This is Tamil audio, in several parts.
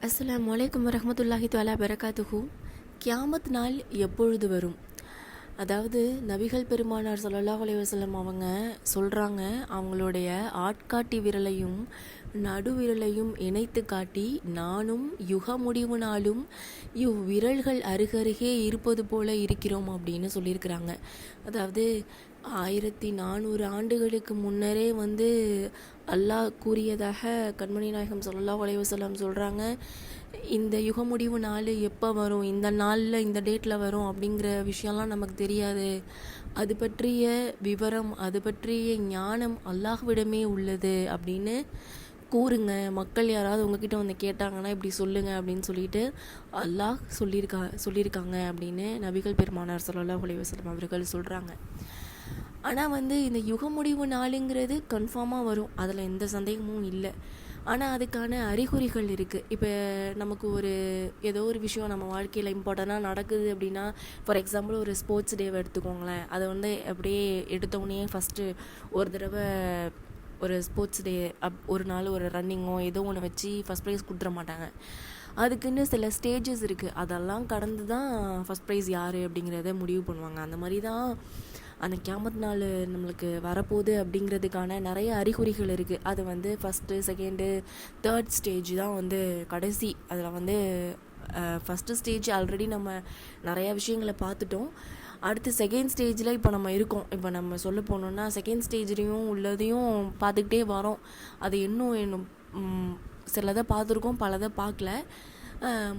அஸ்ஸலாமு அலைக்கும் வரஹ்மத்துல்லாஹி தஆலா பரகாத்துஹு. கியாமத் நாள் எப்பொழுது வரும்? அதாவது நபிகள் பெருமானார் ஸல்லல்லாஹு அலைஹி வஸல்லம் அவங்க சொல்கிறாங்க, அவங்களுடைய ஆட்காட்டி விரலையும் நடுவிரலையும் இணைத்து காட்டி, நானும் யுக முடிவு நாளும் இவ்விரல்கள் அருகருகே இருப்பது போல இருக்கிறோம் அப்படின்னு சொல்லியிருக்கிறாங்க. அதாவது 1400 ஆண்டுகளுக்கு முன்னரே அல்லாஹ் கூறியதாக கண்மணி நாயகம் ஸல்லல்லாஹு அலைஹி வஸல்லம் சொல்கிறாங்க. இந்த யுக முடிவு நாள் எப்போ வரும், இந்த நாளில் இந்த டேட்டில் வரும் அப்படிங்கிற விஷயம்லாம் நமக்கு தெரியாது. அது பற்றிய விவரம், அது பற்றிய ஞானம் அல்லாஹ்விடமே உள்ளது அப்படின்னு கூறுங்க. மக்கள் யாராவது உங்ககிட்ட கேட்டாங்கன்னா இப்படி சொல்லுங்க அப்படின்னு சொல்லிட்டு அல்லாஹ் சொல்லியிருக்காங்க அப்படின்னு நபிகள் பெருமானார் ஸல்லல்லாஹு அலைஹி வஸல்லம் அவர்கள் சொல்கிறாங்க. ஆனால் இந்த யுக முடிவு நாளுங்கிறது கன்ஃபார்மாக வரும், அதில் எந்த சந்தேகமும் இல்லை. ஆனால் அதுக்கான அறிகுறிகள் இருக்குது. இப்போ நமக்கு ஏதோ ஒரு விஷயம் நம்ம வாழ்க்கையில் இம்பார்ட்டண்ட்டாக நடக்குது அப்படின்னா, ஃபார் எக்ஸாம்பிள் ஒரு ஸ்போர்ட்ஸ் டேவை எடுத்துக்கோங்களேன். அதை அப்படியே எடுத்தோடனே ஃபஸ்ட்டு ஒரு தடவை ஒரு ஸ்போர்ட்ஸ் டே ஒரு நாள் ஒரு ரன்னிங்கோ ஏதோ ஒன்று வச்சு ஃபஸ்ட் ப்ரைஸ் கொடுத்துட மாட்டாங்க. அதுக்குன்னு சில ஸ்டேஜஸ் இருக்குது. அதெல்லாம் கடந்து தான் ஃபஸ்ட் ப்ரைஸ் யார் அப்படிங்கிறத முடிவு பண்ணுவாங்க. அந்த மாதிரி தான் அந்த கியாமத் நாள் நம்மளுக்கு வரப்போகுது அப்படிங்கிறதுக்கான நிறைய அறிகுறிகள் இருக்குது. அது ஃபஸ்ட்டு, செகண்டு, தேர்ட் ஸ்டேஜ் தான் கடைசி. அதில் ஃபஸ்ட்டு ஸ்டேஜ் ஆல்ரெடி நம்ம நிறையா விஷயங்களை பார்த்துட்டோம். அடுத்து செகண்ட் ஸ்டேஜில் இப்போ நம்ம இருக்கோம். இப்போ நம்ம சொல்ல போனோம்னா செகண்ட் ஸ்டேஜ்லேயும் உள்ளதையும் பார்த்துக்கிட்டே வரோம். அது இன்னும் சிலதை பார்த்துருக்கோம், பலதை பார்க்கல.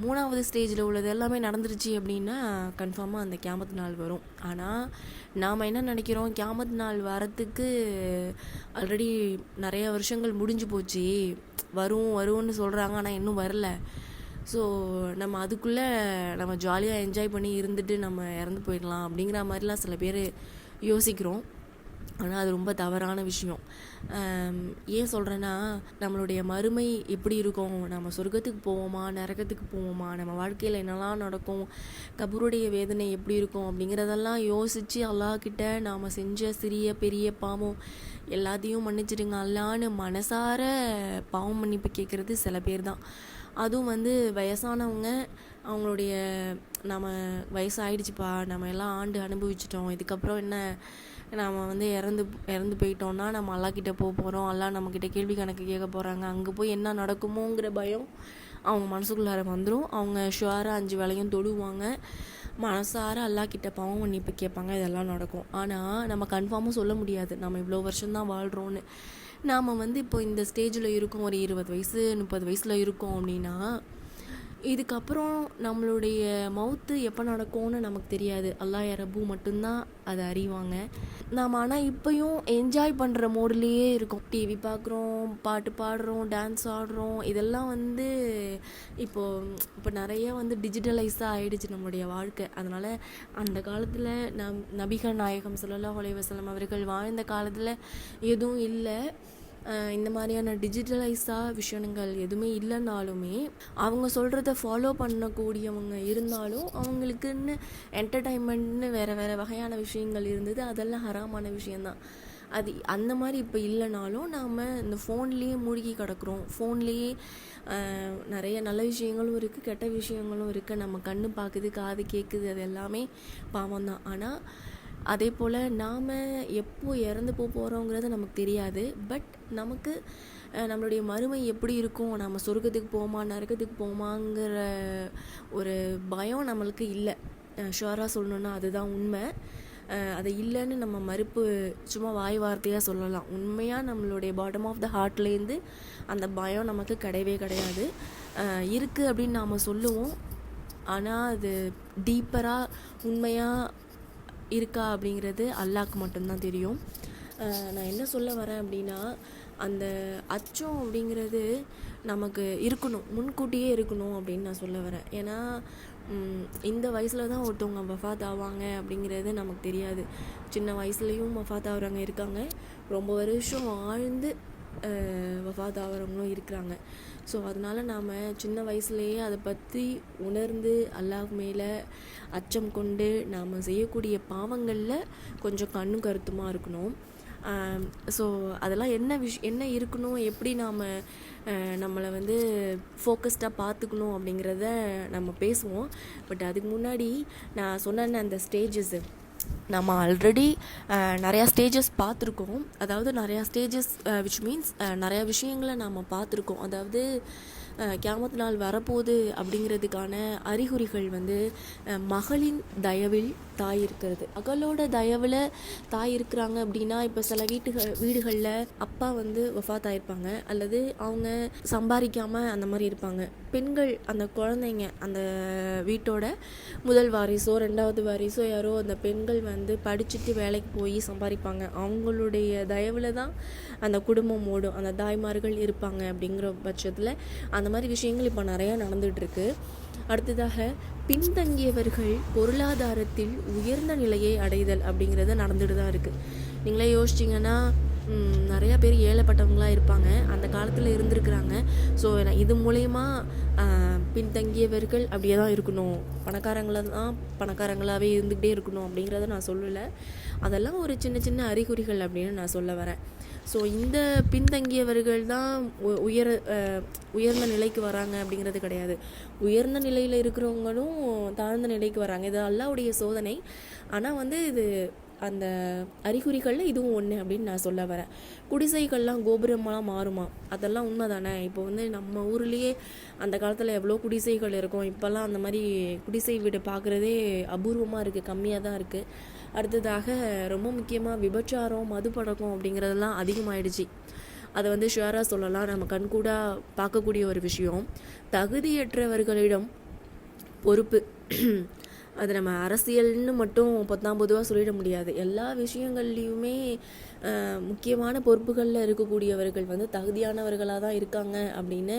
மூணாவது ஸ்டேஜில் உள்ளது எல்லாமே நடந்துருச்சு அப்படின்னா கன்ஃபார்மாக அந்த கியாமத் நாள் வரும். ஆனால் நாம் என்ன நினைக்கிறோம், கியாமத் நாள் வரத்துக்கு ஆல்ரெடி நிறைய வருஷங்கள் முடிஞ்சு போச்சு, வரும்னு சொல்கிறாங்க, ஆனால் இன்னும் வரல. ஸோ நம்ம அதுக்குள்ளே நம்ம ஜாலியாக என்ஜாய் பண்ணி இருந்துட்டு நம்ம இறந்து போயிடலாம் அப்படிங்கிற மாதிரிலாம் சில பேர் யோசிக்கிறோம். ஆனால் அது ரொம்ப தவறான விஷயம். ஏன் சொல்கிறேன்னா, நம்மளுடைய மறுமை எப்படி இருக்கும், நம்ம சொர்க்கத்துக்கு போவோமா நரகத்துக்கு போவோமா, நம்ம வாழ்க்கையில் என்னெல்லாம் நடக்கும், கபருடைய வேதனை எப்படி இருக்கும் அப்படிங்கிறதெல்லாம் யோசித்து அல்லாஹ்கிட்ட நாம் செஞ்ச சிறிய பெரிய பாவம் எல்லாத்தையும் மன்னிச்சிடுங்க அல்லான்னு மனசார பாவம் மன்னிப்பு கேட்குறது சில பேர் தான். அதுவும் வயசானவங்க, அவங்களுடைய நம்ம வயசாகிடுச்சுப்பா, நம்ம எல்லாம் ஆண்டு அனுபவிச்சிட்டோம், இதுக்கப்புறம் என்ன, நாம் இறந்து போயிட்டோன்னா நம்ம அல்லாஹ்கிட்ட போகிறோம், அல்லாஹ் நம்மக்கிட்ட கேள்வி கணக்கு கேட்க போகிறாங்க, அங்கே போய் என்ன நடக்குமோங்கிற பயம் அவங்க மனசுக்குள்ளார வந்துடும். அவங்க ஷுவராக 5 வேளையும் தொடுவாங்க, மனசார அல்லாஹ்கிட்ட பாவம் மன்னிப்பு கேட்பாங்க, இதெல்லாம் நடக்கும். ஆனால் நம்ம கன்ஃபார்மாக சொல்ல முடியாது நம்ம இவ்வளோ வருஷம்தான் வாழ்கிறோன்னு. நாம் இப்போ இந்த ஸ்டேஜில் இருக்கோம், ஒரு 20 வயசு 30 வயசில் இருக்கோம் அப்படின்னா, இதுக்கப்புறம் நம்மளுடைய மவுத்து எப்போ நடக்கும்னு நமக்கு தெரியாது. அல்லாஹ் ரப்பு மட்டும்தான் அதை அறிவாங்க. நாம் ஆனால் இப்போயும் என்ஜாய் பண்ணுற மோட்லேயே இருக்கோம். டிவி பார்க்குறோம், பாட்டு பாடுறோம், டான்ஸ் ஆடுறோம். இதெல்லாம் இப்போ நிறைய டிஜிட்டலைஸாக ஆகிடுச்சு நம்மளுடைய வாழ்க்கை. அதனால் அந்த காலத்தில் நபிகள் நாயகம் ஸல்லல்லாஹு அலைஹி வஸல்லம் அவர்கள் வாழ்ந்த காலத்தில் எதுவும் இல்லை, இந்த மாதிரியான டிஜிட்டலைஸாக விஷயங்கள் எதுவுமே இல்லைனாலுமே அவங்க சொல்கிறத ஃபாலோ பண்ணக்கூடியவங்க இருந்தாலும் அவங்களுக்குன்னு என்டர்டைன்மெண்ட்னு வேறு வகையான விஷயங்கள் இருந்தது. அதெல்லாம் ஹராமான விஷயந்தான். அது அந்த மாதிரி இப்போ இல்லைனாலும் நாம் இந்த ஃபோன்லேயே மூழ்கி கிடக்குறோம். ஃபோன்லேயே நிறைய நல்ல விஷயங்களும் இருக்குது, கெட்ட விஷயங்களும் இருக்குது. நம்ம கண்ணு பார்க்குது, காது கேட்குது, அது எல்லாமே பாவம் தான். ஆனால் அதே போல் நாம் எப்போ இறந்து போகிறோங்கிறது நமக்கு தெரியாது. பட் நமக்கு நம்மளுடைய மறுமை எப்படி இருக்கும், நம்ம சொர்க்கத்துக்கு போமா நரகத்துக்கு போமாங்கிற ஒரு பயம் நம்மளுக்கு இல்லை. ஷுவராக சொல்லணுன்னா அதுதான் உண்மை. அது இல்லைன்னு நம்ம மறுப்பு சும்மா வாய் வார்த்தையாக சொல்லலாம். உண்மையாக நம்மளுடைய பாட்டம் ஆஃப் த ஹார்ட்லேருந்து அந்த பயம் நமக்கு கிடையவே கிடையாது. இருக்குது அப்படின்னு நாம் சொல்லுவோம், ஆனால் அது டீப்பராக உண்மையாக இருக்கா அப்படிங்கிறது அல்லாஹ்க்கு மட்டும்தான் தெரியும். நான் என்ன சொல்ல வரேன் அப்படின்னா, அந்த அச்சம் அப்படிங்கிறது நமக்கு இருக்கணும், முன்கூட்டியே இருக்கணும் அப்படின்னு நான் சொல்ல வரேன். ஏன்னா இந்த வயசில் தான் ஒருத்தவங்க வஃபாத் ஆவாங்க அப்படிங்கிறது நமக்கு தெரியாது. சின்ன வயசுலேயும் வஃபாத் ஆகிறவங்க இருக்காங்க, ரொம்ப வருஷம் ஆழ்ந்து வஃபாத் ஆகிறவங்களும் இருக்கிறாங்க. ஸோ அதனால் நாம் சின்ன வயசுலேயே அதை பற்றி உணர்ந்து அல்லாஹ் மேலே அச்சம் கொண்டு நாம் செய்யக்கூடிய பாவங்களில் கொஞ்சம் கண்ணும் கருத்துமாக இருக்கணும். ஸோ அதெல்லாம் என்ன இருக்கணும், எப்படி நாம் நம்மளை வந்து ஃபோக்கஸ்டாக பார்த்துக்கணும் அப்படிங்கிறத நம்ம பேசுவோம். பட் அதுக்கு முன்னாடி நான் சொன்ன அந்த ஸ்டேஜஸ்ஸு நம்ம ஆல்ரெடி நிறையா ஸ்டேஜஸ் பார்த்துருக்கோம். அதாவது நிறையா ஸ்டேஜஸ் விச் மீன்ஸ் நிறையா விஷயங்களை நாம் பார்த்துருக்கோம். அதாவது கியாமத் நாள் வரப்போகுது அப்படிங்கிறதுக்கான அறிகுறிகள் வந்து மகளின் தயவில் தாய் இருக்கிறது. மகளோட தயவில் தாய் இருக்கிறாங்க அப்படின்னா, இப்போ சில வீடுகளில் அப்பா வந்து வஃபாத் ஆயிருப்பாங்க, அல்லது அவங்க சம்பாதிக்காமல் அந்த மாதிரி இருப்பாங்க. பெண்கள், அந்த குழந்தைங்க, அந்த வீட்டோட முதல் வாரிசோ ரெண்டாவது வாரிசோ யாரோ அந்த பெண்கள் வந்து படிச்சுட்டு வேலைக்கு போய் சம்பாதிப்பாங்க. அவங்களுடைய தயவில் தான் அந்த குடும்பம் ஓடும், அந்த தாய்மார்கள் இருப்பாங்க. அப்படிங்கிற பட்சத்தில் அந்த மாதிரி விஷயங்கள் இப்போ நிறையா நடந்துகிட்ருக்கு. அடுத்ததாக பின்தங்கியவர்கள் பொருளாதாரத்தில் உயர்ந்த நிலையை அடைதல் அப்படிங்கிறது நடந்துட்டு தான் இருக்குது. நீங்களே யோசிச்சிங்கன்னா நிறையா பேர் ஏழைப்பட்டவங்களாக இருப்பாங்க, அந்த காலத்தில் இருந்திருக்கிறாங்க. ஸோ இது மூலயமா பின்தங்கியவர்கள் அப்படியே தான் இருக்கணும், பணக்காரங்களாகவே இருந்துக்கிட்டே இருக்கணும் அப்படிங்கிறத நான் சொல்லலை. அதெல்லாம் ஒரு சின்ன சின்ன அறிகுறிகள் அப்படின்னு நான் சொல்ல வரேன். ஸோ இந்த பின்தங்கியவர்கள் தான் உயர்ந்த நிலைக்கு வராங்க அப்படிங்கிறது கிடையாது. உயர்ந்த நிலையில் இருக்கிறவங்களும் தாழ்ந்த நிலைக்கு வராங்க. இது அல்லாஹ்வுடைய சோதனை. ஆனால் வந்து இது அந்த அறிகுறிகளில் இதுவும் ஒன்று அப்படின்னு நான் சொல்ல வரேன். குடிசைகள்லாம் கோபுரமாக மாறுமா, அதெல்லாம் உண்மை தானே. இப்போ வந்து நம்ம ஊர்லேயே அந்த காலத்தில் எவ்வளோ குடிசைகள் இருக்கும், இப்போல்லாம் அந்த மாதிரி குடிசை வீடு பார்க்குறதே அபூர்வமாக இருக்குது, கம்மியாக தான் இருக்குது. அடுத்ததாக ரொம்ப முக்கியமாக விபச்சாரம், மதுப்பழக்கம் அப்படிங்கிறதெல்லாம் அதிகமாகிடுச்சு. அதை வந்து ஷுவராக சொல்லலாம், நம்ம கண்கூடாக பார்க்கக்கூடிய ஒரு விஷயம். தகுதியற்றவர்களிடம் பொறுப்பு அது நம்ம அரசியல்னு மட்டும் பொதுவாக சொல்லிட முடியாது. எல்லா விஷயங்கள்லையுமே முக்கியமான பொறுப்புகளில் இருக்கக்கூடியவர்கள் வந்து தகுதியானவர்களாக தான் இருக்காங்க அப்படின்னு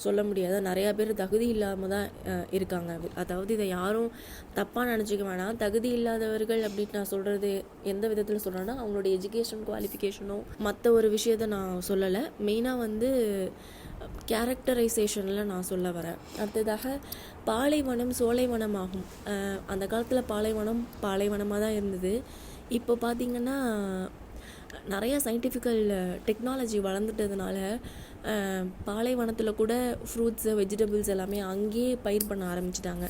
சொல்ல முடியாது. நிறையா பேர் தகுதி இல்லாமல் தான் இருக்காங்க. அதாவது இதை யாரும் தப்பாக நினச்சிக்க வேணாம். தகுதி இல்லாதவர்கள் அப்படின்னு நான் சொல்கிறது எந்த விதத்தில் சொல்கிறேன்னா, அவங்களுடைய எஜுகேஷன் குவாலிஃபிகேஷனோ மற்ற ஒரு விஷயத்தை நான் சொல்லலை. மெயினாக வந்து கேரக்டரைசேஷனில் நான் சொல்ல வரேன். அடுத்ததாக பாலைவனம் சோலைவனம் ஆகும். அந்த காலத்தில் பாலைவனமாக தான் இருந்தது. இப்போ பார்த்திங்கன்னா நிறையா சயின்டிஃபிக்கல் டெக்னாலஜி வளர்ந்துட்டதுனால பாலைவனத்தில் கூட ஃப்ரூட்ஸு, வெஜிடபிள்ஸ் எல்லாமே அங்கேயே பயிர் பண்ண ஆரம்பிச்சிட்டாங்க.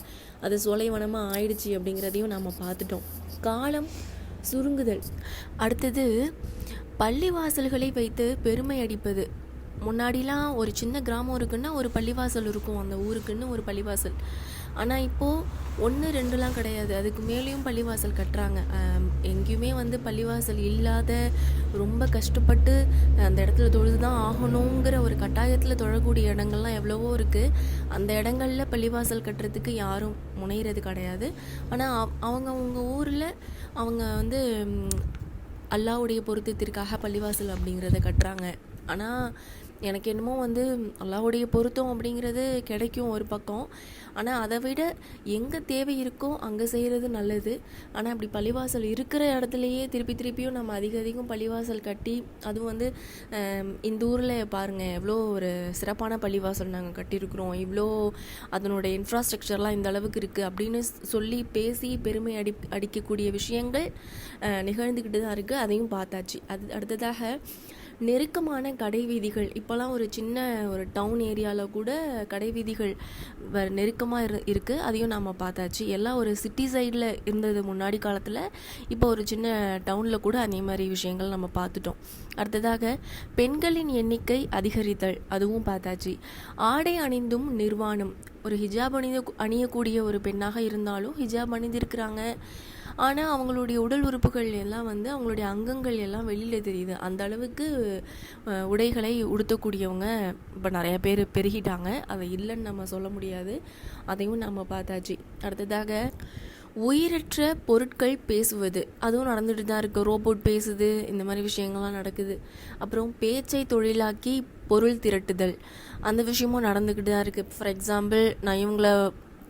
அது சோலைவனமாக ஆயிடுச்சு அப்படிங்கிறதையும் நம்ம பார்த்துட்டோம். காலம் சுருங்குதல். அடுத்தது பள்ளிவாசல்களை வைத்து பெருமை அடிப்பது. முன்னாடிலாம் ஒரு சின்ன கிராமம் இருக்குன்னா ஒரு பள்ளிவாசல் இருக்கும், அந்த ஊருக்குன்னு ஒரு பள்ளிவாசல். ஆனால் இப்போது 1, 2லாம் கிடையாது, அதுக்கு மேலேயும் பள்ளிவாசல் கட்டுறாங்க. எங்கேயுமே வந்து பள்ளிவாசல் இல்லாத, ரொம்ப கஷ்டப்பட்டு அந்த இடத்துல தொழுது தான் ஆகணுங்கிற ஒரு கட்டாயத்தில் தொழக்கூடிய இடங்கள்லாம் எவ்வளவோ இருக்குது. அந்த இடங்களில் பள்ளிவாசல் கட்டுறதுக்கு யாரும் முனைகிறது கிடையாது. ஆனால் அவங்க ஊரில் அவங்க வந்து அல்லாஹ்வுடைய பொருத்தத்திற்காக பள்ளிவாசல் அப்படிங்கிறத கட்டுறாங்க. ஆனால் எனக்கு என்னமோ வந்து அல்லாஹ்வுடைய பொருத்தம் அப்படிங்கிறது கிடைக்கும் ஒரு பக்கம். ஆனால் அதை விட எங்கே தேவை இருக்கோ அங்கே செய்கிறது நல்லது. ஆனால் அப்படி பள்ளிவாசல் இருக்கிற இடத்துலையே திருப்பியும் நம்ம அதிகம் பள்ளிவாசல் கட்டி, அதுவும் வந்து இந்த ஊரில் பாருங்கள் எவ்வளோ ஒரு சிறப்பான பள்ளிவாசல் நாங்கள் கட்டியிருக்கிறோம், இவ்வளோ அதனுடைய இன்ஃப்ராஸ்ட்ரக்சர்லாம் இந்த அளவுக்கு இருக்குது அப்படின்னு சொல்லி பேசி பெருமை அடிக்கக்கூடிய விஷயங்கள் நிகழ்ந்துக்கிட்டு தான் இருக்குது. அதையும் பார்த்தாச்சு. அடுத்ததாக நெருக்கமான கடை வீதிகள். இப்போலாம் ஒரு சின்ன ஒரு டவுன் ஏரியாவில் கூட கடை வீதிகள் நெருக்கமாக இருக்குது. அதையும் நம்ம பார்த்தாச்சு. எல்லாம் ஒரு சிட்டி சைடில் இருந்தது முன்னாடி காலத்தில். இப்போ ஒரு சின்ன டவுனில் கூட அதே மாதிரி விஷயங்கள் நம்ம பார்த்துட்டோம். அடுத்ததாக பெண்களின் எண்ணிக்கை அதிகரித்தல், அதுவும் பார்த்தாச்சு. ஆடை அணிந்தும் நிர்வாணம். ஒரு ஹிஜாப் அணியக்கூடிய ஒரு பெண்ணாக இருந்தாலும் ஹிஜாப் அணிந்திருக்கிறாங்க, ஆனால் அவங்களுடைய உடல் உறுப்புகள் எல்லாம் வந்து அவங்களுடைய அங்கங்கள் எல்லாம் வெளியில் தெரியுது. அந்த அளவுக்கு உடைகளை உடுத்தக்கூடியவங்க இப்போ நிறையா பேர் பெருகிட்டாங்க. அதை இல்லைன்னு நம்ம சொல்ல முடியாது. அதையும் நம்ம பார்த்தாச்சு. அடுத்ததாக உயிரற்ற பொருட்கள் பேசுவது, அதுவும் நடந்துட்டு தான் இருக்குது. ரோபோட் பேசுது, இந்த மாதிரி விஷயங்கள்லாம் நடக்குது. அப்புறம் பேச்சை தொழிலாக்கி பொருள் திரட்டுதல், அந்த விஷயமும் நடந்துக்கிட்டு தான் இருக்குது. ஃபார் எக்ஸாம்பிள், நான் இவங்கள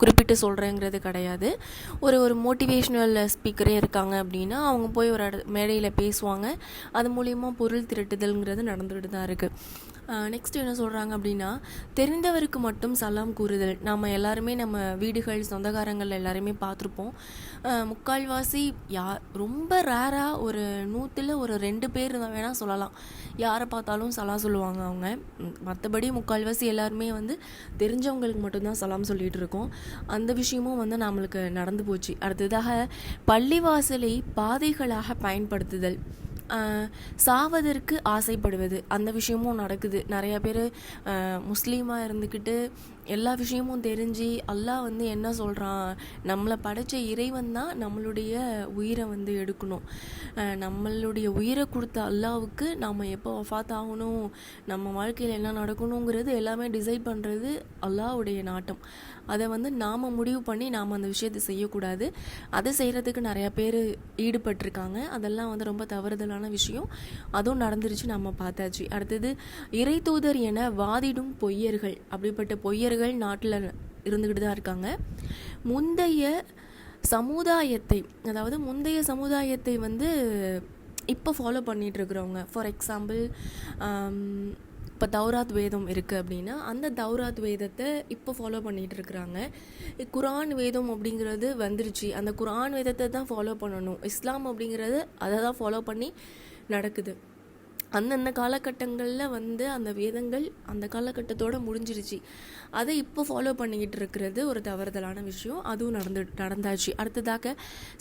குறிப்பிட்டு சொல்கிறேங்கிறது கிடையாது. ஒரு மோட்டிவேஷ்னல் ஸ்பீக்கரே இருக்காங்க அப்படின்னா அவங்க போய் ஒரு மேடையில் பேசுவாங்க. அது மூலிமா பொருள் திரட்டுதல்ங்கிறது நடந்துக்கிட்டு தான் இருக்குது. நெக்ஸ்ட் என்ன சொல்கிறாங்க அப்படின்னா, தெரிந்தவருக்கு மட்டும் சலாம் கூறுதல். நம்ம எல்லாருமே நம்ம வீடுகள் சொந்தக்காரங்கள் எல்லாருமே பார்த்துருப்போம். முக்கால்வாசி ரொம்ப ரேராக ஒரு 100ல் ஒரு 2 பேர் தான் வேணால் சொல்லலாம், யாரை பார்த்தாலும் சலாம் சொல்லுவாங்க அவங்க. மற்றபடி முக்கால்வாசி எல்லாருமே வந்து தெரிஞ்சவங்களுக்கு மட்டும்தான் சலாம் சொல்லிகிட்டு இருக்கோம். அந்த விஷயமும் வந்து நம்மளுக்கு நடந்து போச்சு. அடுத்ததாக பள்ளிவாசலை பாதைகளாக பயன்படுத்துதல், சாவதற்கு ஆசைப்படுவது, அந்த விஷயமும் நடக்குது. நிறையா பேர் முஸ்லீமாக இருந்துக்கிட்டு எல்லா விஷயமும் தெரிஞ்சு அல்லாஹ் வந்து என்ன சொல்கிறான், நம்மளை படைத்த இறைவன் தான் நம்மளுடைய உயிரை வந்து எடுக்கணும், நம்மளுடைய உயிரை கொடுத்த அல்லாவுக்கு நம்ம எப்போ வஃபாத் ஆகணும், நம்ம வாழ்க்கையில் என்ன நடக்கணுங்கிறது எல்லாமே டிசைட் பண்ணுறது அல்லாஹ்வுடைய நாட்டம். அதை வந்து நாம் முடிவு பண்ணி நாம் அந்த விஷயத்தை செய்யக்கூடாது. அதை செய்கிறதுக்கு நிறையா பேர் ஈடுபட்டிருக்காங்க. அதெல்லாம் வந்து ரொம்ப தவறுதலான விஷயம். அதுவும் நடந்துருச்சு, நம்ம பார்த்தாச்சு. அடுத்தது இறை தூதர் என வாதிடும் பொய்யர்கள். அப்படிப்பட்ட பொய்யர்கள் நாட்டில் இருந்துக்கிட்டு தான் இருக்காங்க. முந்தைய சமுதாயத்தை வந்து இப்போ ஃபாலோ பண்ணிகிட்டு இருக்கிறவங்க. ஃபார் எக்ஸாம்பிள், இப்போ தௌராத் வேதம் இருக்குது அப்படின்னா அந்த தௌராத் வேதத்தை இப்போ ஃபாலோ பண்ணிகிட்டு இருக்கிறாங்க. குரான் வேதம் அப்படிங்கிறது வந்துருச்சு, அந்த குரான் வேதத்தை தான் ஃபாலோ பண்ணணும். இஸ்லாம் அப்படிங்கிறது அதை தான் ஃபாலோ பண்ணி நடக்குது. அந்தந்த காலகட்டங்களில் வந்து அந்த வேதங்கள் அந்த காலகட்டத்தோடு முடிஞ்சிருச்சு. அதை இப்போ ஃபாலோ பண்ணிக்கிட்டு இருக்கிறது ஒரு தவறுதலான விஷயம். அதுவும் நடந்தாச்சு. அடுத்ததாக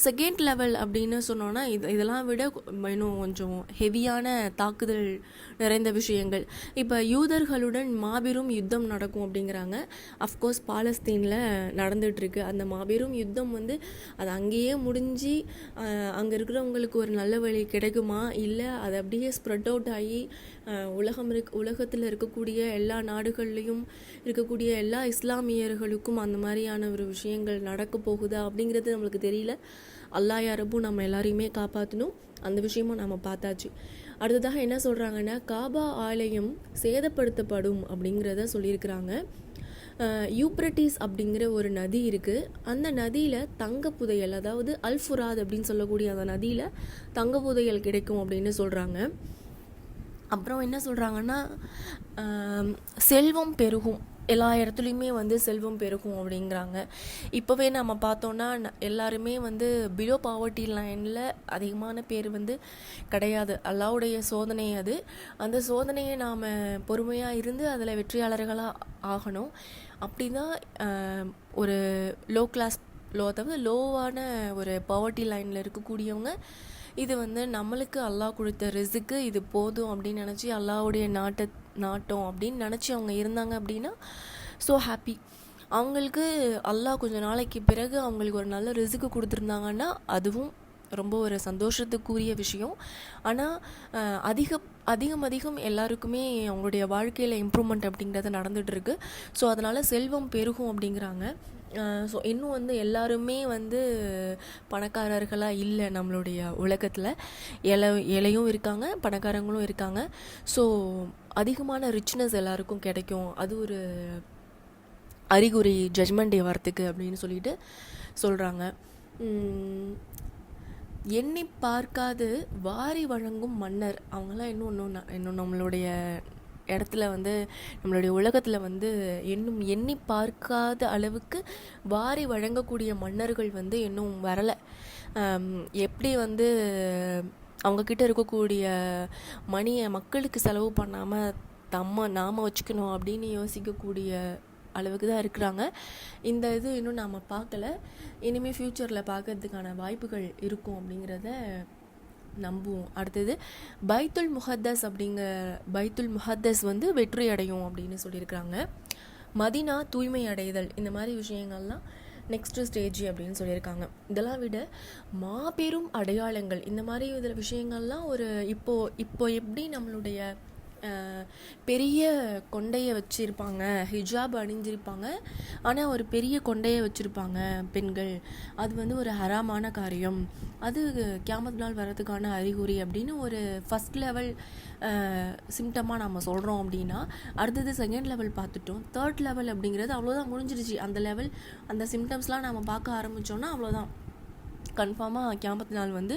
செகண்ட் லெவல் அப்படின்னு சொன்னோன்னா இதெல்லாம் விட இன்னும் கொஞ்சம் ஹெவியான தாக்குதல் நிறைந்த விஷயங்கள். இப்போ யூதர்களுடன் மாபெரும் யுத்தம் நடக்கும் அப்படிங்கிறாங்க. அஃப்கோர்ஸ் பாலஸ்தீனில் நடந்துகிட்ருக்கு அந்த மாபெரும் யுத்தம். வந்து அது அங்கேயே முடிஞ்சு அங்கே இருக்கிறவங்களுக்கு ஒரு நல்ல வழி கிடைக்குமா, இல்லை அது அப்படியே ஸ்ப்ரெட் அவுட் ஆகி உலகத்தில் இருக்கக்கூடிய எல்லா நாடுகள்லையும் இருக்கக்கூடிய எல்லா இஸ்லாமியர்களுக்கும் அந்த மாதிரியான ஒரு விஷயங்கள் நடக்க போகுதா அப்படிங்கிறது நம்மளுக்கு தெரியல. அல்லாஹ் யா ரப்பு நம்ம எல்லாரையுமே காப்பாற்றணும். அந்த விஷயமும் நம்ம பார்த்தாச்சு. அடுத்ததாக என்ன சொல்கிறாங்கன்னா, காபா ஆலயம் சேதப்படுத்தப்படும் அப்படிங்கிறத சொல்லியிருக்கிறாங்க. யூப்ரட்டிஸ் அப்படிங்கிற ஒரு நதி இருக்குது. அந்த நதியில் தங்க புதையல், அதாவது அல்ஃபுராத் அப்படின்னு சொல்லக்கூடிய அந்த நதியில் தங்க புதையல் கிடைக்கும் அப்படின்னு சொல்கிறாங்க. அப்புறம் என்ன சொல்கிறாங்கன்னா, செல்வம் பெருகும், எல்லா இடத்துலையுமே வந்து செல்வம் பெருகும் அப்படிங்கிறாங்க. இப்போவே நம்ம பார்த்தோன்னா எல்லாருமே வந்து பிலோ பாவர்ட்டி லைனில் அதிகமான பேர் வந்து கிடையாது. அல்லாஹ்வுடைய சோதனை அது. அந்த சோதனையை நாம் பொறுமையாக இருந்து அதில் வெற்றியாளர்களாக ஆகணும். அப்படி தான் ஒரு அதாவது லோவான ஒரு பாவர்ட்டி லைனில் இருக்கக்கூடியவங்க இது வந்து நம்மளுக்கு அல்லாஹ் கொடுத்த ரிஸ்க்கு இது போதும் அப்படின்னு நினச்சி அல்லாஹ்வுடைய நாட்டம் அப்படின்னு நினச்சி அவங்க இருந்தாங்க அப்படின்னா ஸோ ஹாப்பி. அவங்களுக்கு அல்லாஹ் கொஞ்சம் நாளைக்கு பிறகு அவங்களுக்கு ஒரு நல்ல ரிஸ்க்கு கொடுத்துருந்தாங்கன்னா அதுவும் ரொம்ப ஒரு சந்தோஷத்துக்குரிய விஷயம். ஆனால் அதிகம் எல்லாருக்குமே அவங்களுடைய வாழ்க்கையில் இம்ப்ரூவ்மெண்ட் அப்படிங்கிறது நடந்துகிட்ருக்கு. ஸோ அதனால் செல்வம் பெருகும் அப்படிங்கிறாங்க. ஸோ இன்னும் வந்து எல்லாருமே வந்து பணக்காரர்களாக இல்லை நம்மளுடைய உலகத்தில். ஏழையும் இருக்காங்க, பணக்காரங்களும் இருக்காங்க. ஸோ அதிகமான ரிச்னஸ் எல்லாருக்கும் கிடைக்கும். அது ஒரு அறிகுறி ஜட்ஜ்மெண்ட் டே வரத்துக்கு அப்படின்னு சொல்லிட்டு சொல்கிறாங்க. எண்ணி பார்க்காது வாரி வழங்கும் மன்னர், அவங்களாம் இன்னும் நம்மளுடைய இடத்துல வந்து நம்மளுடைய உலகத்தில் வந்து இன்னும் எண்ணி பார்க்காத அளவுக்கு வாரி வழங்கக்கூடிய மன்னர்கள் வந்து இன்னும் வரலை. எப்படி வந்து அவங்கக்கிட்ட இருக்கக்கூடிய மணியை மக்களுக்கு செலவு பண்ணாமல் நாம் வச்சுக்கணும் அப்படின்னு யோசிக்கக்கூடிய அளவுக்கு தான் இருக்கிறாங்க. இந்த இது இன்னும் நாம் பார்க்கல. இனிமேல் ஃப்யூச்சரில் பார்க்கறதுக்கான வாய்ப்புகள் இருக்கும் அப்படிங்கிறத நம்புவோம். அடுத்தது பைத்துல் முஹத்தஸ் வந்து வெற்றி அடையும் அப்படின்னு சொல்லியிருக்கிறாங்க. மதினா தூய்மை அடைதல், இந்த மாதிரி விஷயங்கள்லாம் நெக்ஸ்ட் ஸ்டேஜ் அப்படின்னு சொல்லியிருக்காங்க. இதெல்லாம் விட மாபெரும் அடையாளங்கள், இந்த மாதிரி இதில் விஷயங்கள்லாம் ஒரு இப்போ எப்படி நம்மளுடைய பெரிய கொண்டையை வச்சுருப்பாங்க, ஹிஜாப் அணிஞ்சிருப்பாங்க, ஆனால் ஒரு பெரிய கொண்டையை வச்சுருப்பாங்க பெண்கள், அது வந்து ஒரு ஹராமான காரியம், அது கியாமத் நாள் வர்றதுக்கான அறிகுறி அப்படின்னு ஒரு ஃபஸ்ட் லெவல் சிம்டமாக நம்ம சொல்கிறோம் அப்படின்னா, அடுத்தது செகண்ட் லெவல் பார்த்துட்டோம். தேர்ட் லெவல் அப்படிங்கிறது அவ்வளோதான், முடிஞ்சிருச்சு. அந்த லெவல் அந்த சிம்டம்ஸ்லாம் நம்ம பார்க்க ஆரம்பித்தோன்னா அவ்வளோதான், கன்ஃபார்மாக கியாமத் நாள் வந்து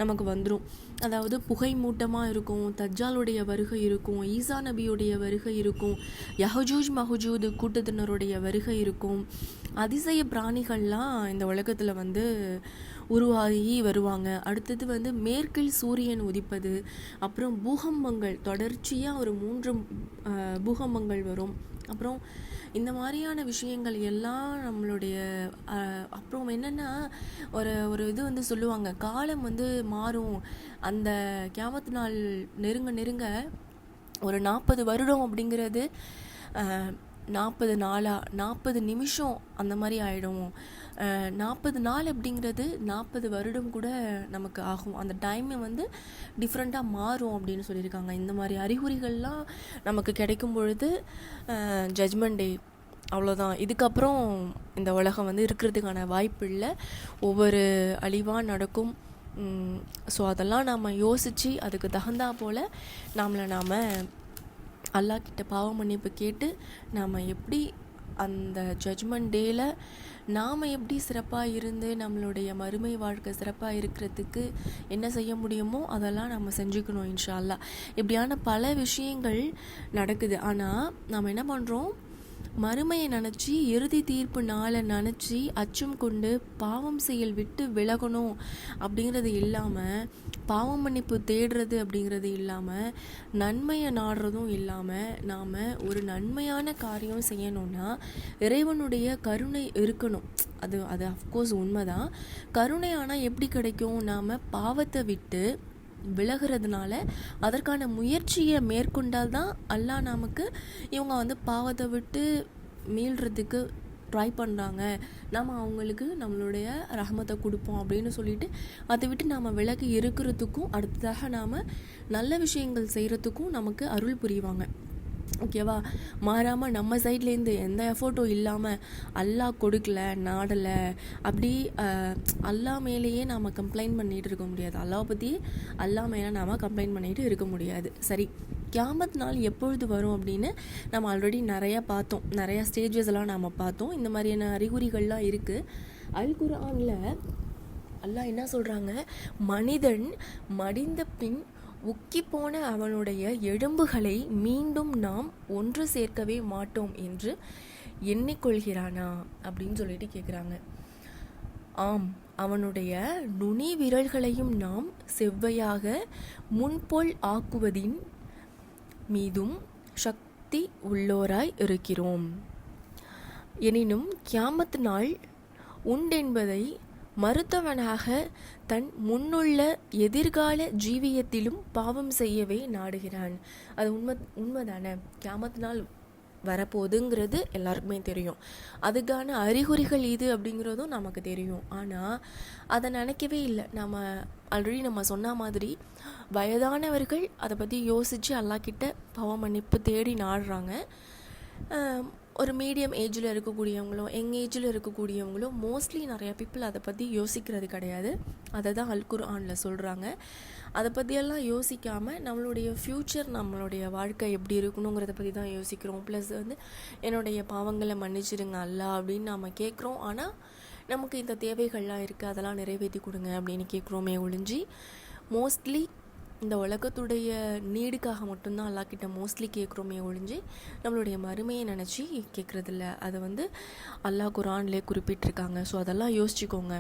நமக்கு வந்துடும். அதாவது புகை மூட்டமாக இருக்கும், தஜ்ஜாலுடைய வருகை இருக்கும், ஈசா நபியுடைய வருகை இருக்கும், யஹஜூஜ் மஹஜூத் கூட்டத்தினருடைய வருகை இருக்கும். அதிசய பிராணிகள்லாம் இந்த உலகத்தில் வந்து உருவாகி வருவாங்க. அடுத்தது வந்து மேற்கில் சூரியன் உதிப்பது, அப்புறம் பூகம்பங்கள் தொடர்ச்சியாக ஒரு 3 பூகம்பங்கள் வரும். அப்புறம் இந்த மாதிரியான விஷயங்கள் எல்லாம் நம்மளுடைய அப்புறம் என்னென்னா ஒரு இது வந்து சொல்லுவாங்க, காலம் வந்து மாறும். அந்த கியாமத் நாள் நெருங்க ஒரு 40 வருடம் அப்படிங்கிறது 40 நாளா 40 நிமிஷம் அந்த மாதிரி ஆகிடும். 40 நாள் அப்படிங்கிறது 40 வருடம் கூட நமக்கு ஆகும். அந்த டைமை வந்து டிஃப்ரெண்ட்டாக மாறும் அப்படின்னு சொல்லியிருக்காங்க. இந்த மாதிரி அறிகுறிகள்லாம் நமக்கு கிடைக்கும் பொழுது ஜட்ஜ்மெண்ட் டே அவ்வளோதான். இதுக்கப்புறம் இந்த உலகம் வந்து இருக்கிறதுக்கான வாய்ப்பு இல்லை. ஒவ்வொரு அழிவாக நடக்கும். ஸோ அதெல்லாம் நாம் யோசித்து அதுக்கு தகுந்தா போல் நாம் அல்லாஹ் கிட்ட பாவ மன்னிப்பு கேட்டு நாம் எப்படி அந்த ஜட்ஜ்மெண்ட் டேயில் நாம் எப்படி சிறப்பாக இருந்து நம்மளுடைய மறுமை வாழ்க்கை சிறப்பாக இருக்கிறதுக்கு என்ன செய்ய முடியுமோ அதெல்லாம் நம்ம செஞ்சுக்கணும் இன்ஷா அல்லாஹ். இப்படியான பல விஷயங்கள் நடக்குது. ஆனால் நாம் என்ன பண்ணுறோம், மறுமையை நினச்சி இறுதி தீர்ப்பு நாளை நினச்சி அச்சம் கொண்டு பாவம் செயல் விட்டு விலகணும் அப்படிங்கிறது இல்லாமல், பாவம் மன்னிப்பு தேடுறது அப்படிங்கிறது இல்லாமல், நன்மையை நாடுறதும் இல்லாமல், நாம் ஒரு நன்மையான காரியம் செய்யணும்னா இறைவனுடைய கருணை இருக்கணும். அது அஃப்கோர்ஸ் உண்மைதான். கருணை ஆனால் எப்படி கிடைக்கும், நாம் பாவத்தை விட்டு விலகிறதுனால அதற்கான முயற்சியை மேற்கொண்டால் தான் அல்லாஹ் நமக்கு இவங்க வந்து பாவத்தை விட்டு மீள்றதுக்கு ட்ரை பண்ணுறாங்க, நம்ம அவங்களுக்கு நம்மளுடைய ரஹமத்தை கொடுப்போம் அப்படின்னு சொல்லிட்டு அதை விட்டு நாம் விலகி இருக்கிறதுக்கும் அடுத்ததாக நாம் நல்ல விஷயங்கள் செய்கிறதுக்கும் நமக்கு அருள் புரிவாங்க. ஓகேவா? மாறாமல் நம்ம சைட்லேருந்து எந்த எஃபோர்ட்டும் இல்லாமல் அல்லாஹ் கொடுக்கல நாடலை அப்படி அல்லாஹ் மேலேயே நாம் கம்ப்ளைண்ட் பண்ணிகிட்டு இருக்க முடியாது. அல்லாஹ் பற்றி அல்லாஹ் மேலே நாம் கம்ப்ளைண்ட் பண்ணிகிட்டு இருக்க முடியாது. சரி, கியாமத் நாள் எப்பொழுது வரும் அப்படின்னு நம்ம ஆல்ரெடி நிறையா பார்த்தோம், நிறையா ஸ்டேஜஸ் எல்லாம் நாம் பார்த்தோம். இந்த மாதிரியான அறிகுறிகள்லாம் இருக்குது. அல் குர்ஆனில் அல்லாஹ் என்ன சொல்கிறாங்க, மனிதன் மடிந்த பின் உக்கி போன அவனுடைய எலும்புகளை மீண்டும் நாம் ஒன்று சேர்க்கவே மாட்டோம் என்று எண்ணிக்கொள்கிறானா அப்படின்னு சொல்லிட்டு கேட்குறாங்க. ஆம், அவனுடைய நுனி விரல்களையும் நாம் செவ்வையாக முன்போல் ஆக்குவதின் மீதும் சக்தி உள்ளோராய் இருக்கிறோம். எனினும் கியாமத் நாள் உண்டென்பதை மறுத்தவனாக தன் முன்னுள்ள எதிர்கால ஜீவியத்திலும் பாவம் செய்யவே நாடுகிறான். அது உண்மைதானே? கியாமத் நாள் வரப்போகுதுங்கிறது எல்லாருக்குமே தெரியும். அதுக்கான அறிகுறிகள் இது அப்படிங்கிறதும் நமக்கு தெரியும். ஆனால் அதை நினைக்கவே இல்லை. ஆல்ரெடி நம்ம சொன்ன மாதிரி வயதானவர்கள் அதை பற்றி யோசித்து அல்லாஹ்கிட்ட பாவ மன்னிப்பு தேடி நாடுறாங்க. ஒரு மீடியம் ஏஜில் இருக்கக்கூடியவங்களும் யங் ஏஜில் இருக்கக்கூடியவங்களும் மோஸ்ட்லி நிறையா பீப்புள் அதை பற்றி யோசிக்கிறது கிடையாது. அதை தான் அல் குர்ஆனில் சொல்கிறாங்க. அதை பற்றியெல்லாம் யோசிக்காமல் நம்மளுடைய ஃப்யூச்சர், நம்மளுடைய வாழ்க்கை எப்படி இருக்கணுங்கிறத பற்றி தான் யோசிக்கிறோம். ப்ளஸ் வந்து என்னுடைய பாவங்களை மன்னிச்சிடுங்க அல்லாஹ் அப்படின்னு நாம் கேட்குறோம். ஆனால் நமக்கு இந்த தேவைகள்லாம் இருக்குது, அதெல்லாம் நிறைவேற்றி கொடுங்க அப்படின்னு கேட்குறோமே ஒழிஞ்சி மோஸ்ட்லி இந்த உலகத்துடைய நீடுக்காக மட்டும்தான் அல்லாஹ்கிட்ட மோஸ்ட்லி கேட்குறோமே ஒழிஞ்சு நம்மளுடைய மறுமையை நினச்சி கேட்குறதில்ல. அதை வந்து அல்லாஹ் குர்ஆன்லேயே குறிப்பிட்டிருக்காங்க. ஸோ அதெல்லாம் யோசிச்சுக்கோங்க.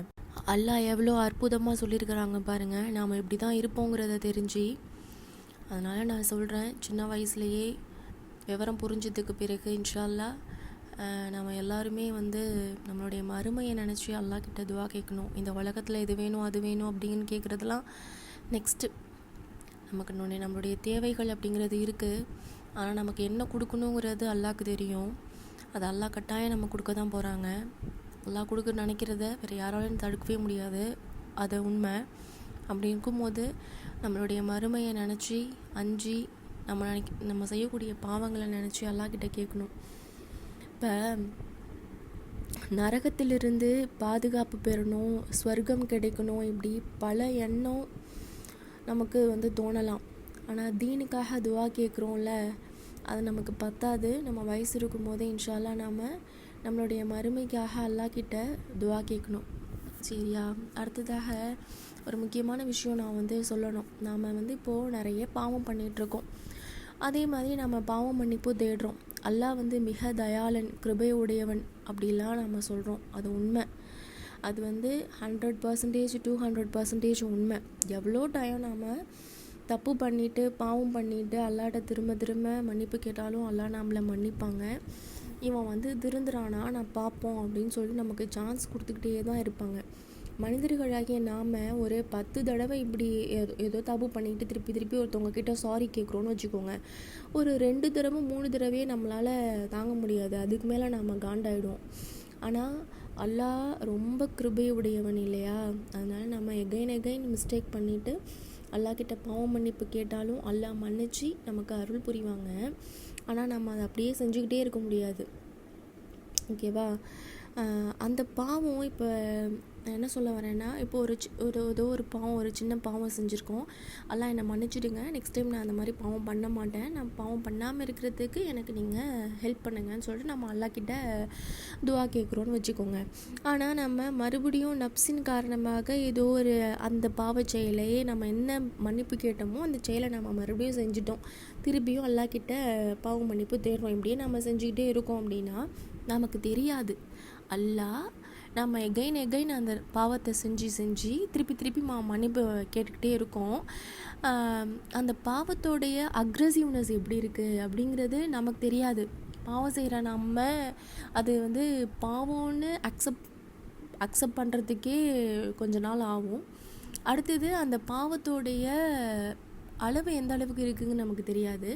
அல்லாஹ் எவ்வளோ அற்புதமாக சொல்லியிருக்கிறாங்க பாருங்கள், நாம் இப்படி தான் இருப்போங்கிறத தெரிஞ்சு. அதனால் நான் சொல்கிறேன், சின்ன வயசுலேயே விவரம் புரிஞ்சதுக்கு பிறகு இன்ஷா அல்லாஹ் நம்ம எல்லாருமே வந்து நம்மளுடைய மறுமையை நினச்சி அல்லாஹ்கிட்ட துவா கேட்கணும். இந்த உலகத்தில் இது வேணும் அது வேணும் அப்படின்னு கேட்குறதுலாம் நெக்ஸ்ட்டு. நமக்கு நம்மளுடைய தேவைகள் அப்படிங்கிறது இருக்குது. ஆனால் நமக்கு என்ன கொடுக்கணுங்கிறது அல்லாஹ்க்கு தெரியும். அது அல்லாஹ் கட்டாயம் நம்ம கொடுக்க தான் போகிறாங்க. அல்லாஹ் கொடுக்க நினைக்கிறத வேறு யாராலையும் தடுக்கவே முடியாது. அது உண்மை. அப்படி இருக்கும்போது நம்மளுடைய மறுமையை நினச்சி அஞ்சி நம்ம செய்யக்கூடிய பாவங்களை நினச்சி அல்லாஹ்கிட்ட கேட்கணும். இப்போ நரகத்திலிருந்து பாதுகாப்பு பெறணும், ஸ்வர்க்கம் கிடைக்கணும், இப்படி பல எண்ணம் நமக்கு வந்து தோணலாம். ஆனால் தீனுக்காக துவா கேட்குறோம்ல, அது நமக்கு பத்தாது. நம்ம வயசு இருக்கும் போதே இன்ஷா அல்லாஹ் நம்மளுடைய மறுமைக்காக அல்லாஹ்கிட்ட துவா கேட்கணும். சரியா? அடுத்ததாக ஒரு முக்கியமான விஷயம் நான் சொல்லணும். நாம் இப்போது நிறைய பாவம் பண்ணிகிட்ருக்கோம். அதே மாதிரி நம்ம பாவம் மன்னிப்பு தேடுறோம். அல்லாஹ் மிக தயாளன், கிருபையுடையவன் அப்படிலாம் நம்ம சொல்கிறோம். அது உண்மை. அது 100% 200% உண்மை. எவ்வளோ டைம் நாம் தப்பு பண்ணிவிட்டு பாவம் பண்ணிவிட்டு அல்லாட்ட திரும்ப திரும்ப மன்னிப்பு கேட்டாலும் அல்லாஹ் நம்மளை மன்னிப்பாங்க. இவன் திருந்துறானா நான் பார்ப்போம் அப்படின்னு சொல்லி நமக்கு சான்ஸ் கொடுத்துக்கிட்டே தான் இருப்பாங்க. மனிதர்களாகிய நாம் ஒரு 10 தடவை இப்படி ஏதோ தப்பு பண்ணிக்கிட்டு திருப்பி திருப்பி ஒருத்தவங்க கிட்ட சாரி கேட்குறோன்னு வச்சுக்கோங்க. ஒரு 2 தடவை 3 தடவையே நம்மளால் தாங்க முடியாது. அதுக்கு மேலே நம்ம காண்டாயிடுவோம். ஆனால் அல்லாஹ் ரொம்ப கிருபையுடையவன் இல்லையா? அதனால் நம்ம எகைன் மிஸ்டேக் பண்ணிவிட்டு அல்லாஹ்கிட்ட பாவம் மன்னிப்பு கேட்டாலும் அல்லாஹ் மன்னிச்சு நமக்கு அருள் புரிவாங்க. ஆனால் நம்ம அதை அப்படியே செஞ்சுக்கிட்டே இருக்க முடியாது. ஓகேவா? அந்த பாவம் இப்போ நான் என்ன சொல்ல வரேன்னா, இப்போ ஏதோ ஒரு பாவம், ஒரு சின்ன பாவம் செஞ்சுருக்கோம். அல்லாஹ் என்னை மன்னிச்சிடுங்க, நெக்ஸ்ட் டைம் நான் அந்த மாதிரி பாவம் பண்ண மாட்டேன், நான் பாவம் பண்ணாமல் இருக்கிறதுக்கு எனக்கு நீங்கள் ஹெல்ப் பண்ணுங்கன்னு சொல்லிட்டு நம்ம அல்லாஹ்கிட்ட துவா கேட்குறோன்னு வச்சுக்கோங்க. ஆனால் நம்ம மறுபடியும் நப்சின் காரணமாக ஏதோ ஒரு அந்த பாவ செயலையே நம்ம என்ன மன்னிப்பு கேட்டோமோ அந்த செயலை நம்ம மறுபடியும் செஞ்சிட்டோம். திருப்பியும் அல்லாஹ்கிட்ட பாவம் மன்னிப்பு தேடுறோம். இப்படியே நம்ம செஞ்சுக்கிட்டே இருக்கோம் அப்படின்னா நமக்கு தெரியாது. அல்லாஹ் நம்ம எகைன் அந்த பாவத்தை செஞ்சு திருப்பி மன்னிப்பு கேட்டுக்கிட்டே இருக்கோம். அந்த பாவத்தோடைய அக்ரெசிவ்னஸ் எப்படி இருக்குது அப்படிங்கிறது நமக்கு தெரியாது. பாவம் செய்கிற நம்ம அது பாவம்னு அக்செப்ட் பண்ணுறதுக்கே கொஞ்ச நாள் ஆகும். அடுத்தது அந்த பாவத்தோடைய அளவு எந்த அளவுக்கு இருக்குதுன்னு நமக்கு தெரியாது.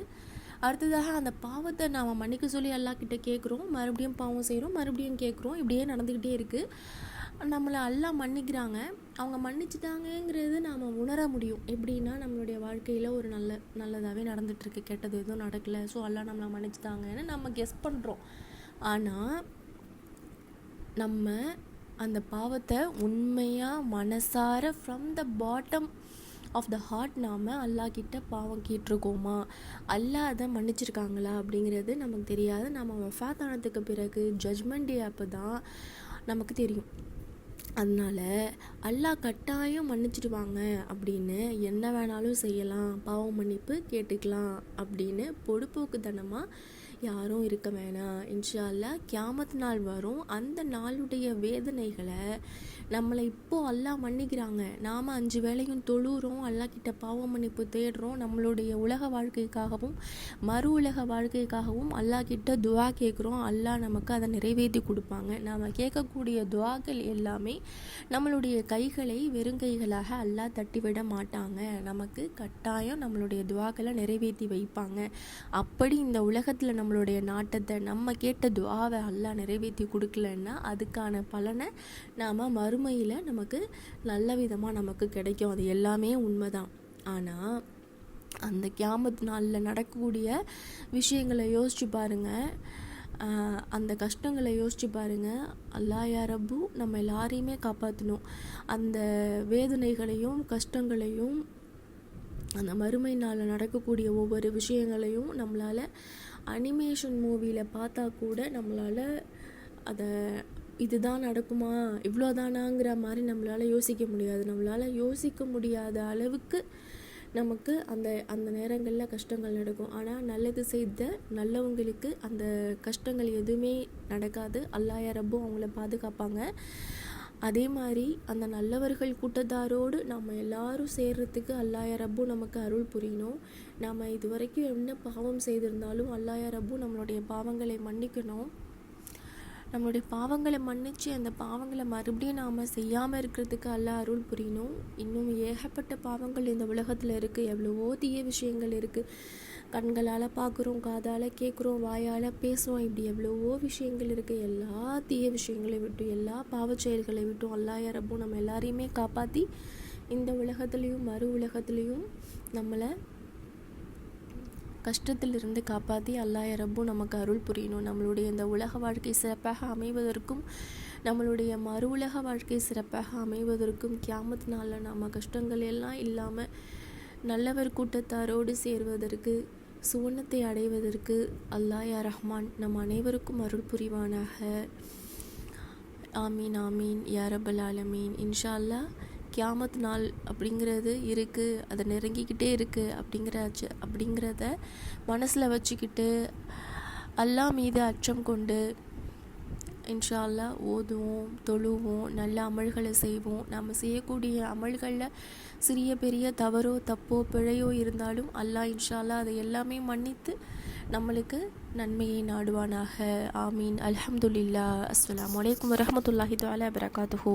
அடுத்ததாக அந்த பாவத்தை நாம் மன்னிக்க சொல்லி அல்லாஹ்கிட்ட கேட்குறோம், மறுபடியும் பாவம் செய்கிறோம், மறுபடியும் கேட்குறோம். இப்படியே நடந்துக்கிட்டே இருக்குது. நம்மளை அல்லாஹ் மன்னிக்கிறாங்க. அவங்க மன்னிச்சிட்டாங்கங்கிறது நாம் உணர முடியும். எப்படின்னா நம்மளுடைய வாழ்க்கையில் ஒரு நல்லதாகவே நடந்துகிட்ருக்கு, கெட்டது எதுவும் நடக்கலை, ஸோ அல்லாஹ் நம்மளை மன்னிச்சிட்டாங்கன்னு நம்ம கெஸ் பண்ணுறோம். ஆனால் நம்ம அந்த பாவத்தை உண்மையாக மனசார from the bottom of the heart நாம் அல்லாஹ்கிட்ட பாவம் கேட்டிருக்கோமா, அல்லாஹ் அதை மன்னிச்சிருக்காங்களா அப்படிங்கிறது நமக்கு தெரியாது. நம்ம வஃபாத் ஆனதுக்கு பிறகு ஜட்ஜ்மெண்ட் டே அப்போ தான் நமக்கு தெரியும். அதனால் அல்லாஹ் கட்டாயம் மன்னிச்சிடுவாங்க அப்படின்னு என்ன வேணாலும் செய்யலாம், பாவம் மன்னிப்பு கேட்டுக்கலாம் அப்படின்னு பொடுப்போக்குத்தனமாக யாரும் இருக்க வேணாம். இன்ஷா அல்லாஹ் கியாமத் நாள் வரும். அந்த நாளுடைய வேதனைகளை நம்மளை இப்போது அல்லாஹ் மன்னிக்கிறாங்க. நாம் 5 வேளையும் தொழுகிறோம், அல்லாஹ்கிட்ட பாவம் மன்னிப்பு தேடுறோம். நம்மளுடைய உலக வாழ்க்கைக்காகவும் மறு உலக வாழ்க்கைக்காகவும் அல்லாஹ்கிட்ட துவா கேட்குறோம். அல்லாஹ் நமக்கு அதை நிறைவேற்றி கொடுப்பாங்க. நாம் கேட்கக்கூடிய துவாக்கள் எல்லாமே நம்மளுடைய கைகளை வெறுங்கைகளாக அல்லாஹ் தட்டிவிட மாட்டாங்க. நமக்கு கட்டாயம் நம்மளுடைய துவாக்களை நிறைவேற்றி வைப்பாங்க. அப்படி இந்த உலகத்தில் நம்மளுடைய நாட்டத்தை நம்ம கேட்ட துவாவை அல்லாஹ் நிறைவேற்றி கொடுக்கலன்னா அதுக்கான பலனை நாம் மறுமையில் நமக்கு நல்ல விதமாக நமக்கு கிடைக்கும். அது எல்லாமே உண்மைதான். ஆனால் அந்த கியாமத் நாளில் நடக்கக்கூடிய விஷயங்களை யோசிச்சு பாருங்கள், அந்த கஷ்டங்களை யோசிச்சு பாருங்கள். அல்லாஹ் யா ரப்பு நம்ம எல்லாரையுமே காப்பாற்றணும். அந்த வேதனைகளையும் கஷ்டங்களையும் அந்த மறுமை நாளில் நடக்கக்கூடிய ஒவ்வொரு விஷயங்களையும் நம்மளால் அனிமேஷன் மூவியில் பார்த்தா கூட நம்மளால் அதை இதுதான் நடக்குமா, இவ்வளோதானாங்கிற மாதிரி நம்மளால் யோசிக்க முடியாது. நம்மளால் யோசிக்க முடியாத அளவுக்கு நமக்கு அந்த நேரங்களில் கஷ்டங்கள் நடக்கும். ஆனால் நல்லது செய்த நல்லவங்களுக்கு அந்த கஷ்டங்கள் எதுவுமே நடக்காது. அல்லாஹ் யா ரப்பு அவங்கள பாதுகாப்பாங்க. அதே மாதிரி அந்த நல்லவர்கள் கூட்டத்தாரோடு நம்ம எல்லாரும் சேர்கிறதுக்கு அல்லாஹ் யா ரப்பு நமக்கு அருள் புரியணும். நாம் இது வரைக்கும் என்ன பாவம் செய்திருந்தாலும் அல்லாஹ் யா ரப்பு நம்மளுடைய பாவங்களை மன்னிக்கணும். நம்மளுடைய பாவங்களை மன்னித்து அந்த பாவங்களை மறுபடியும் நாம் செய்யாமல் இருக்கிறதுக்கு அல்லாஹ் அருள் புரியணும். இன்னும் ஏகப்பட்ட பாவங்கள் இந்த உலகத்தில் இருக்குது. எவ்வளவோ தீய விஷயங்கள் இருக்குது. கண்களால் பார்க்குறோம், காதால் கேட்குறோம், வாயால் பேசுகிறோம். இப்படி எவ்வளவோ விஷயங்கள் இருக்குது. எல்லா தீய விஷயங்களை விட்டும் எல்லா பாவச் செயல்களை விட்டும் அல்லாஹ் யா ரப்பு நம்ம எல்லாரையுமே காப்பாற்றி இந்த உலகத்துலேயும் மறு உலகத்துலேயும் நம்மளை கஷ்டத்திலிருந்து காப்பாற்றி அல்லாஹ் யா ரப்பு நமக்கு அருள் புரியணும். நம்மளுடைய இந்த உலக வாழ்க்கை சிறப்பாக அமைவதற்கும் நம்மளுடைய மறு உலக வாழ்க்கை சிறப்பாக அமைவதற்கும் கியாமத் நாளில் நம்ம கஷ்டங்கள் எல்லாம் இல்லாமல் நல்லவர் கூட்டத்தாரோடு சேர்வதற்கு சுவனத்தை அடைவதற்கு அல்லாஹ் யா ரஹ்மான் நம் அனைவருக்கும் அருள் புரிவானாக. ஆமீன் ஆமீன் யா ரப்பல் ஆலமீன். இன்ஷா அல்லாஹ் கியாமத் நாள் அப்படிங்கிறது இருக்குது, அதை நெருங்கிக்கிட்டே இருக்குது அப்படிங்கிறத மனசில் வச்சுக்கிட்டு அல்லாஹ் மீது அச்சம் கொண்டு இன்ஷா அல்லாஹ் ஓதுவோம், தொழுவோம், நல்ல அமல்களை செய்வோம். நம்ம செய்யக்கூடிய அமல்களில் சிறிய பெரிய தவறோ தப்போ பிழையோ இருந்தாலும் அல்லாஹ் இன்ஷா அல்லாஹ் அதை எல்லாமே மன்னித்து நம்மளுக்கு நன்மையை நாடுவானாக. ஆமீன். அல்ஹம்துலில்லாஹ். அஸ்ஸலாமு அலைக்கும் வரஹ்மத்துல்லாஹி தஆலா வபரகாத்துஹு.